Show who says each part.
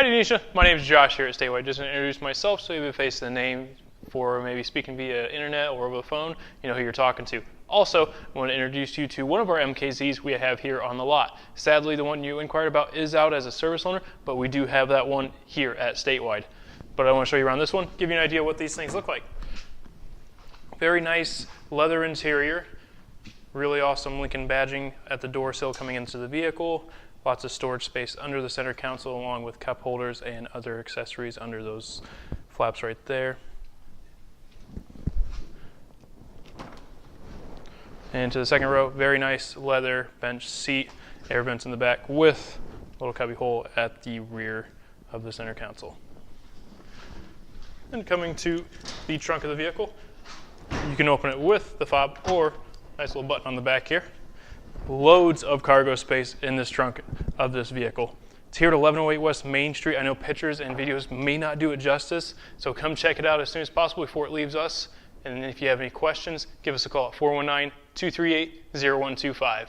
Speaker 1: Denisha, my name is Josh here at Statewide. Just to introduce myself so you have a face and a name for maybe speaking via internet or over the phone, you know who you're talking to. Also, I want to introduce you to one of our MKZs we have here on the lot. Sadly, the one you inquired about is out as a service loaner, but we do have that one here at Statewide. But I want to show you around this one, give you an idea what these things look like. Very nice leather interior, really awesome Lincoln badging at the door sill coming into the vehicle. Lots of storage space under the center console along with cup holders and other accessories under those flaps right there. And to the second row, very nice leather bench seat, air vents in the back with a little cubby hole at the rear of the center console. And coming to the trunk of the vehicle, you can open it with the fob or nice little button on the back here. Loads of cargo space in this trunk of this vehicle. It's here at 1108 West Main Street. I know pictures and videos may not do it justice, so come check it out as soon as possible before it leaves us. And if you have any questions, give us a call at 419-238-0125.